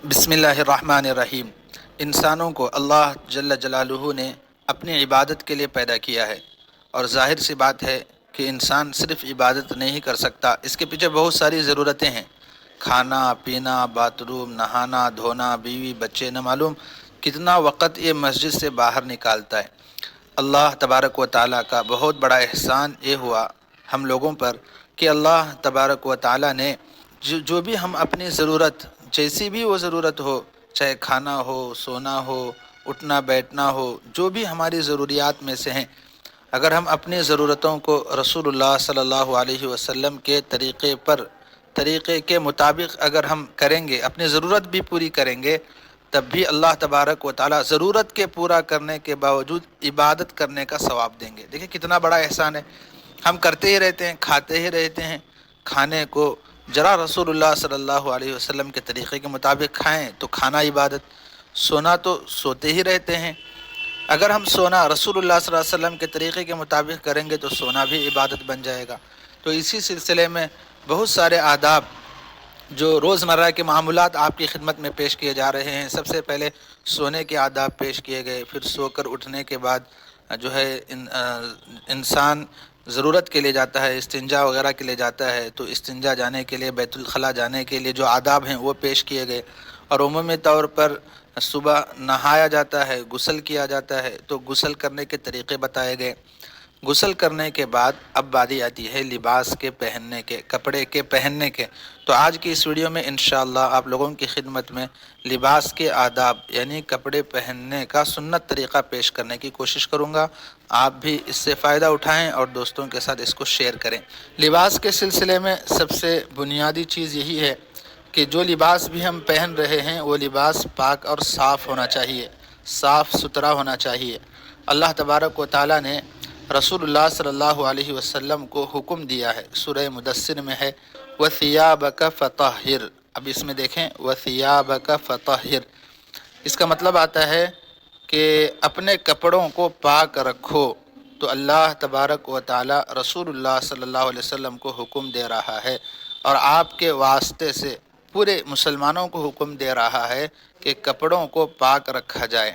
بسم اللہ الرحمن الرحیم۔ انسانوں کو اللہ جل جلالہ نے اپنی عبادت کے لیے پیدا کیا ہے، اور ظاہر سی بات ہے کہ انسان صرف عبادت نہیں کر سکتا، اس کے پیچھے بہت ساری ضرورتیں ہیں۔ کھانا پینا، باتھ روم، نہانا دھونا، بیوی بچے، نہ معلوم کتنا وقت یہ مسجد سے باہر نکالتا ہے۔ اللہ تبارک و تعالیٰ کا بہت بڑا احسان یہ ہوا ہم لوگوں پر کہ اللہ تبارک و تعالیٰ نے جو بھی ہم اپنی ضرورت، جیسی بھی وہ ضرورت ہو، چاہے کھانا ہو، سونا ہو، اٹھنا بیٹھنا ہو، جو بھی ہماری ضروریات میں سے ہیں، اگر ہم اپنی ضرورتوں کو رسول اللہ صلی اللہ علیہ وسلم کے طریقے کے مطابق اگر ہم کریں گے، اپنی ضرورت بھی پوری کریں گے، تب بھی اللہ تبارک و تعالیٰ ضرورت کے پورا کرنے کے باوجود عبادت کرنے کا ثواب دیں گے۔ دیکھیں کتنا بڑا احسان ہے۔ ہم کرتے ہی رہتے ہیں، کھاتے ہی رہتے ہیں، کھانے کو ذرا رسول اللہ صلی اللہ علیہ وسلم کے طریقے کے مطابق کھائیں تو کھانا عبادت، سونا تو سوتے ہی رہتے ہیں، اگر ہم سونا رسول اللہ صلی اللہ علیہ وسلم کے طریقے کے مطابق کریں گے تو سونا بھی عبادت بن جائے گا۔ تو اسی سلسلے میں بہت سارے آداب جو روزمرہ کے معاملات آپ کی خدمت میں پیش کیے جا رہے ہیں۔ سب سے پہلے سونے کے آداب پیش کیے گئے، پھر سو کر اٹھنے کے بعد جو ہے انسان ضرورت کے لیے جاتا ہے، استنجا وغیرہ کے لیے جاتا ہے، تو استنجا جانے کے لیے، بیت الخلاء جانے کے لیے جو آداب ہیں وہ پیش کیے گئے، اور عمومی طور پر صبح نہایا جاتا ہے، غسل کیا جاتا ہے، تو غسل کرنے کے طریقے بتائے گئے۔ غسل کرنے کے بعد اب باری آتی ہے لباس کے پہننے کے، کپڑے کے پہننے کے۔ تو آج کی اس ویڈیو میں انشاءاللہ آپ لوگوں کی خدمت میں لباس کے آداب یعنی کپڑے پہننے کا سنت طریقہ پیش کرنے کی کوشش کروں گا۔ آپ بھی اس سے فائدہ اٹھائیں اور دوستوں کے ساتھ اس کو شیئر کریں۔ لباس کے سلسلے میں سب سے بنیادی چیز یہی ہے کہ جو لباس بھی ہم پہن رہے ہیں وہ لباس پاک اور صاف ہونا چاہیے، صاف ستھرا ہونا چاہیے۔ اللہ تبارک و تعالیٰ نے رسول اللہ صلی اللہ علیہ وسلم کو حکم دیا ہے، سورہ مدثر میں ہے وَثِيَابَكَ فَطَهِّرْ۔ اب اس میں دیکھیں وَثِيَابَكَ فَطَهِّرْ، اس کا مطلب آتا ہے کہ اپنے کپڑوں کو پاک رکھو۔ تو اللہ تبارک و تعالی رسول اللہ صلی اللہ علیہ وسلم کو حکم دے رہا ہے، اور آپ کے واسطے سے پورے مسلمانوں کو حکم دے رہا ہے کہ کپڑوں کو پاک رکھا جائے۔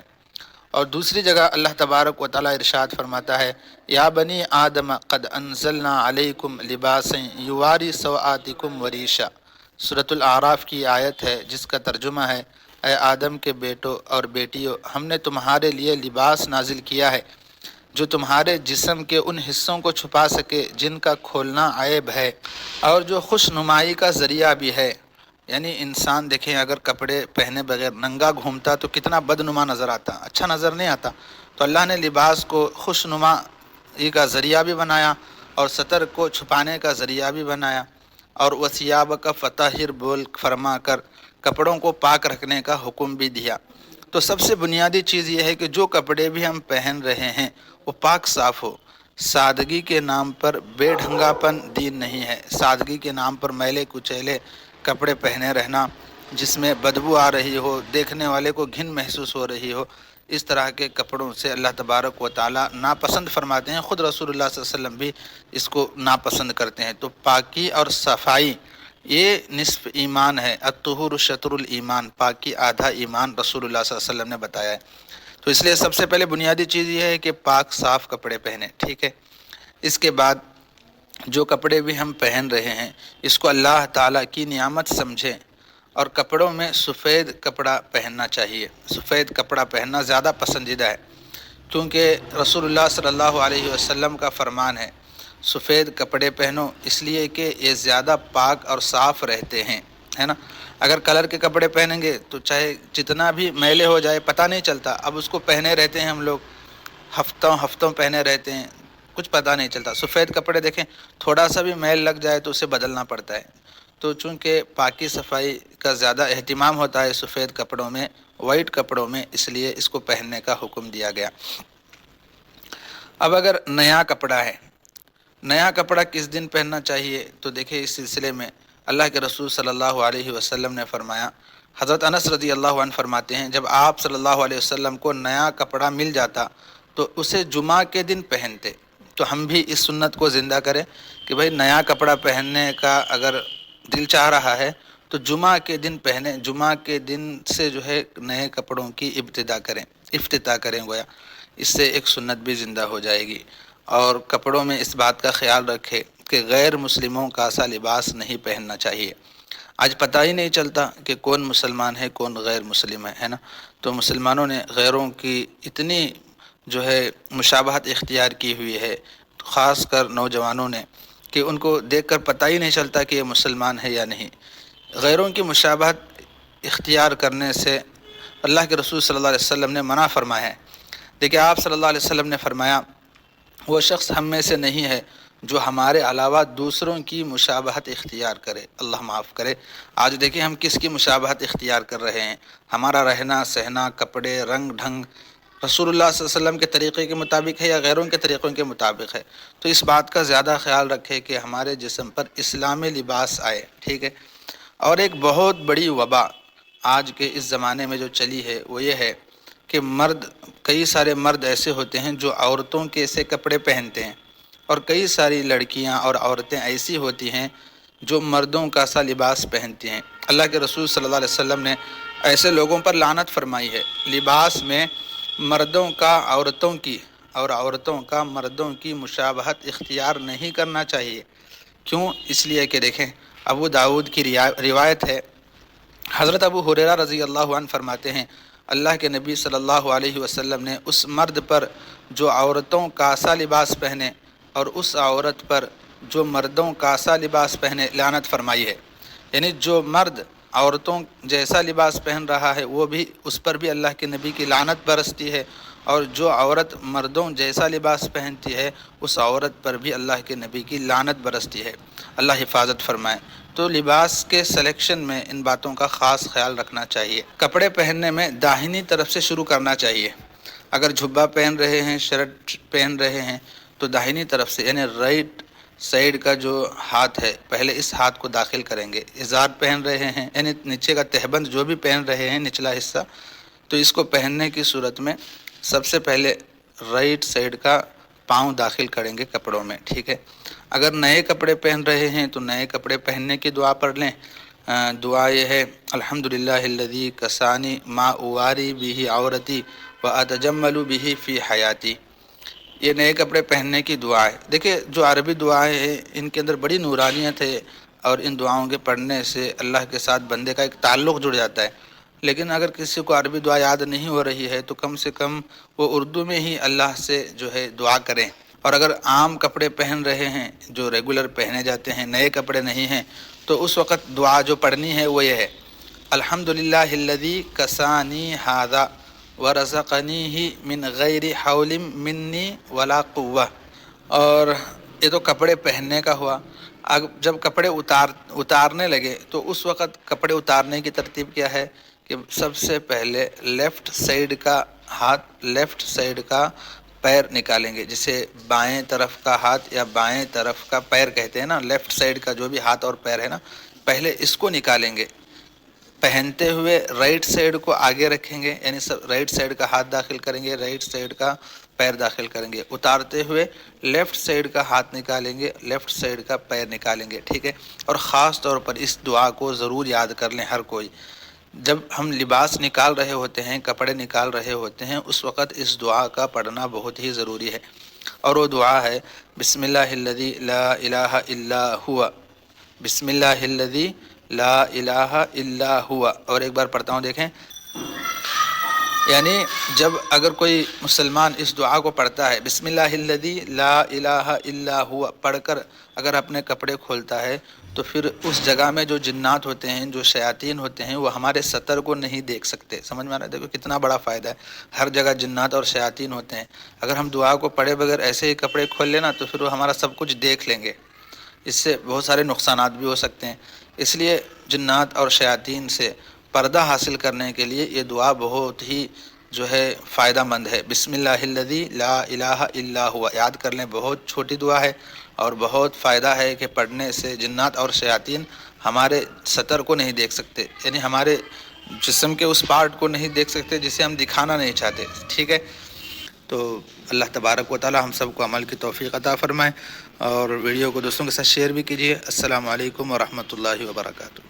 اور دوسری جگہ اللہ تبارک و تعالی ارشاد فرماتا ہے یا بنی آدم قد انزلنا علیکم لباسا یواری سوآتکم وریشا۔ سورۃ الاعراف کی آیت ہے جس کا ترجمہ ہے اے آدم کے بیٹوں اور بیٹیوں، ہم نے تمہارے لیے لباس نازل کیا ہے جو تمہارے جسم کے ان حصوں کو چھپا سکے جن کا کھولنا عیب ہے، اور جو خوش نمائی کا ذریعہ بھی ہے۔ یعنی انسان دیکھیں اگر کپڑے پہنے بغیر ننگا گھومتا تو کتنا بدنما نظر آتا، اچھا نظر نہیں آتا۔ تو اللہ نے لباس کو خوش نمائی کا ذریعہ بھی بنایا اور ستر کو چھپانے کا ذریعہ بھی بنایا، اور وَثِيَابَكَ فَطَهِّرْ بول فرما کر کپڑوں کو پاک رکھنے کا حکم بھی دیا۔ تو سب سے بنیادی چیز یہ ہے کہ جو کپڑے بھی ہم پہن رہے ہیں وہ پاک صاف ہو۔ سادگی کے نام پر بے ڈھنگا پن دین نہیں ہے۔ سادگی کے نام پر میلے کچیلے کپڑے پہنے رہنا جس میں بدبو آ رہی ہو، دیکھنے والے کو گھن محسوس ہو رہی ہو، اس طرح کے کپڑوں سے اللہ تبارک و تعالی ناپسند فرماتے ہیں۔ خود رسول اللہ صلی اللہ علیہ وسلم بھی اس کو ناپسند کرتے ہیں۔ تو پاکی اور صفائی یہ نصف ایمان ہے، الطہور شطر الایمان، پاکی آدھا ایمان رسول اللہ صلی اللہ علیہ وسلم نے بتایا ہے۔ تو اس لیے سب سے پہلے بنیادی چیز یہ ہے کہ پاک صاف کپڑے پہنیں، ٹھیک ہے۔ اس کے بعد جو کپڑے بھی ہم پہن رہے ہیں اس کو اللہ تعالیٰ کی نعمت سمجھیں، اور کپڑوں میں سفید کپڑا پہننا چاہیے۔ سفید کپڑا پہننا زیادہ پسندیدہ ہے کیونکہ رسول اللہ صلی اللہ علیہ وسلم کا فرمان ہے سفید کپڑے پہنو، اس لیے کہ یہ زیادہ پاک اور صاف رہتے ہیں، ہے نا۔ اگر کلر کے کپڑے پہنیں گے تو چاہے جتنا بھی میلے ہو جائے پتہ نہیں چلتا، اب اس کو پہنے رہتے ہیں ہم لوگ، ہفتوں پہنے رہتے ہیں، کچھ پتہ نہیں چلتا۔ سفید کپڑے دیکھیں تھوڑا سا بھی میل لگ جائے تو اسے بدلنا پڑتا ہے۔ تو چونکہ پاکی صفائی کا زیادہ اہتمام ہوتا ہے سفید کپڑوں میں، وائٹ کپڑوں میں، اس لیے اس کو پہننے کا حکم دیا گیا۔ اب اگر نیا کپڑا ہے، نیا کپڑا کس دن پہننا چاہیے تو دیکھیں اس سلسلے میں اللہ کے رسول صلی اللہ علیہ وسلم نے فرمایا، حضرت انس رضی اللہ عنہ فرماتے ہیں جب آپ صلی اللہ علیہ وسلم کو نیا کپڑا مل جاتا تو اسے جمعہ کے دن پہنتے۔ تو ہم بھی اس سنت کو زندہ کریں کہ بھئی نیا کپڑا پہننے کا اگر دل چاہ رہا ہے تو جمعہ کے دن پہنے، جمعہ کے دن سے جو ہے نئے کپڑوں کی افتتاح کریں گویا، اس سے ایک سنت بھی زندہ ہو جائے گی۔ اور کپڑوں میں اس بات کا خیال رکھے کہ غیر مسلموں کا سا لباس نہیں پہننا چاہیے۔ آج پتہ ہی نہیں چلتا کہ کون مسلمان ہے کون غیر مسلم ہے نا۔ تو مسلمانوں نے غیروں کی اتنی جو ہے مشابہت اختیار کی ہوئی ہے، خاص کر نوجوانوں نے، کہ ان کو دیکھ کر پتہ ہی نہیں چلتا کہ یہ مسلمان ہے یا نہیں۔ غیروں کی مشابہت اختیار کرنے سے اللہ کے رسول صلی اللہ علیہ وسلم نے منع فرمایا ہے۔ دیکھیں آپ صلی اللہ علیہ وسلم نے فرمایا وہ شخص ہم میں سے نہیں ہے جو ہمارے علاوہ دوسروں کی مشابہت اختیار کرے، اللہ معاف کرے۔ آج دیکھیں ہم کس کی مشابہت اختیار کر رہے ہیں، ہمارا رہنا سہنا، کپڑے، رنگ ڈھنگ رسول اللہ صلی اللہ علیہ وسلم کے طریقے کے مطابق ہے یا غیروں کے طریقوں کے مطابق ہے۔ تو اس بات کا زیادہ خیال رکھے کہ ہمارے جسم پر اسلامی لباس آئے، ٹھیک ہے۔ اور ایک بہت بڑی وبا آج کے اس زمانے میں جو چلی ہے وہ یہ ہے کہ کئی سارے مرد ایسے ہوتے ہیں جو عورتوں کے سے کپڑے پہنتے ہیں، اور کئی ساری لڑکیاں اور عورتیں ایسی ہوتی ہیں جو مردوں کا سا لباس پہنتی ہیں۔ اللہ کے رسول صلی اللہ علیہ وسلم نے ایسے لوگوں پر لعنت فرمائی ہے۔ لباس میں مردوں کا عورتوں کی اور عورتوں کا مردوں کی مشابہت اختیار نہیں کرنا چاہیے۔ کیوں؟ اس لیے کہ دیکھیں ابو داؤد کی روایت ہے، حضرت ابو ہریرہ رضی اللہ عنہ فرماتے ہیں اللہ کے نبی صلی اللہ علیہ وسلم نے اس مرد پر جو عورتوں کا سا لباس پہنے اور اس عورت پر جو مردوں کا سا لباس پہنے لعنت فرمائی ہے۔ یعنی جو مرد عورتوں جیسا لباس پہن رہا ہے وہ بھی، اس پر بھی اللہ کے نبی کی لعنت برستی ہے، اور جو عورت مردوں جیسا لباس پہنتی ہے اس عورت پر بھی اللہ کے نبی کی لعنت برستی ہے۔ اللہ حفاظت فرمائے۔ تو لباس کے سلیکشن میں ان باتوں کا خاص خیال رکھنا چاہیے۔ کپڑے پہننے میں داہنی طرف سے شروع کرنا چاہیے۔ اگر جھبا پہن رہے ہیں، شرٹ پہن رہے ہیں تو داہنی طرف سے یعنی رائٹ سائیڈ کا جو ہاتھ ہے پہلے اس ہاتھ کو داخل کریں گے۔ ازار پہن رہے ہیں یعنی نیچے کا تہبند جو بھی پہن رہے ہیں نچلا حصہ، تو اس کو پہننے کی صورت میں سب سے پہلے رائٹ سائیڈ کا پاؤں داخل کریں گے کپڑوں میں، ٹھیک ہے۔ اگر نئے کپڑے پہن رہے ہیں تو نئے کپڑے پہننے کی دعا پڑھ لیں۔ دعا یہ ہے الحمدللہ الذی کسانی ما اواری بہ عورتی واتجمل بہ فی حیاتی۔ یہ نئے کپڑے پہننے کی دعا ہے۔ دیکھیں جو عربی دعائیں ہیں ان کے اندر بڑی نورانیت ہے، اور ان دعاؤں کے پڑھنے سے اللہ کے ساتھ بندے کا ایک تعلق جڑ جاتا ہے۔ لیکن اگر کسی کو عربی دعا یاد نہیں ہو رہی ہے تو کم سے کم وہ اردو میں ہی اللہ سے جو ہے دعا کریں۔ اور اگر عام کپڑے پہن رہے ہیں جو ریگولر پہنے جاتے ہیں، نئے کپڑے نہیں ہیں، تو اس وقت دعا جو پڑھنی ہے وہ یہ ہے الحمدللہ الذی کسانی ھذا ورزقنیہ من غیر حول منی ولا قوہ۔ اور یہ تو کپڑے پہننے کا ہوا۔ اب جب کپڑے اتارنے لگے تو اس وقت کپڑے اتارنے کی ترتیب کیا ہے کہ سب سے پہلے لیفٹ سائیڈ کا ہاتھ، لیفٹ سائیڈ کا پیر نکالیں گے، جسے بائیں طرف کا ہاتھ یا بائیں طرف کا پیر کہتے ہیں نا، لیفٹ سائیڈ کا جو بھی ہاتھ اور پیر ہے نا، پہلے اس کو نکالیں گے۔ پہنتے ہوئے رائٹ سائیڈ کو آگے رکھیں گے، یعنی رائٹ سائیڈ کا ہاتھ داخل کریں گے، رائٹ سائیڈ کا پیر داخل کریں گے۔ اتارتے ہوئے لیفٹ سائیڈ کا ہاتھ نکالیں گے، لیفٹ سائیڈ کا پیر نکالیں گے، ٹھیک ہے۔ اور خاص طور پر اس دعا کو ضرور یاد کر لیں ہر کوئی، جب ہم لباس نکال رہے ہوتے ہیں، کپڑے نکال رہے ہوتے ہیں، اس وقت اس دعا کا پڑھنا بہت ہی ضروری ہے۔ اور وہ دعا ہے بسم اللہ الذی لا الہ الا ہوا، بسم اللہ الذی لا الہ الا ہوا۔ اور ایک بار پڑھتا ہوں دیکھیں، یعنی جب اگر کوئی مسلمان اس دعا کو پڑھتا ہے بسم اللہ الذی لا الہ الا ہوا پڑھ کر اگر اپنے کپڑے کھولتا ہے تو پھر اس جگہ میں جو جنات ہوتے ہیں، جو شیاطین ہوتے ہیں، وہ ہمارے سطر کو نہیں دیکھ سکتے۔ سمجھ میں آ رہا ہے؟ دیکھو کتنا بڑا فائدہ ہے، ہر جگہ جنات اور شیاطین ہوتے ہیں۔ اگر ہم دعا کو پڑھے بغیر ایسے ہی کپڑے کھول لینا تو پھر وہ ہمارا سب کچھ دیکھ لیں گے، اس سے بہت سارے نقصانات بھی ہو سکتے ہیں۔ اس لیے جنات اور شیاطین سے پردہ حاصل کرنے کے لیے یہ دعا بہت ہی جو ہے فائدہ مند ہے۔ بسم اللہ الذی لا الہ الا ہوا یاد کر لیں، بہت چھوٹی دعا ہے اور بہت فائدہ ہے کہ پڑھنے سے جنات اور شیاطین ہمارے سطر کو نہیں دیکھ سکتے، یعنی ہمارے جسم کے اس پارٹ کو نہیں دیکھ سکتے جسے ہم دکھانا نہیں چاہتے، ٹھیک ہے۔ تو اللہ تبارک و تعالی ہم سب کو عمل کی توفیق عطا فرمائے، اور ویڈیو کو دوستوں کے ساتھ شیئر بھی کیجیے۔ السلام علیکم ورحمۃ اللہ وبرکاتہ۔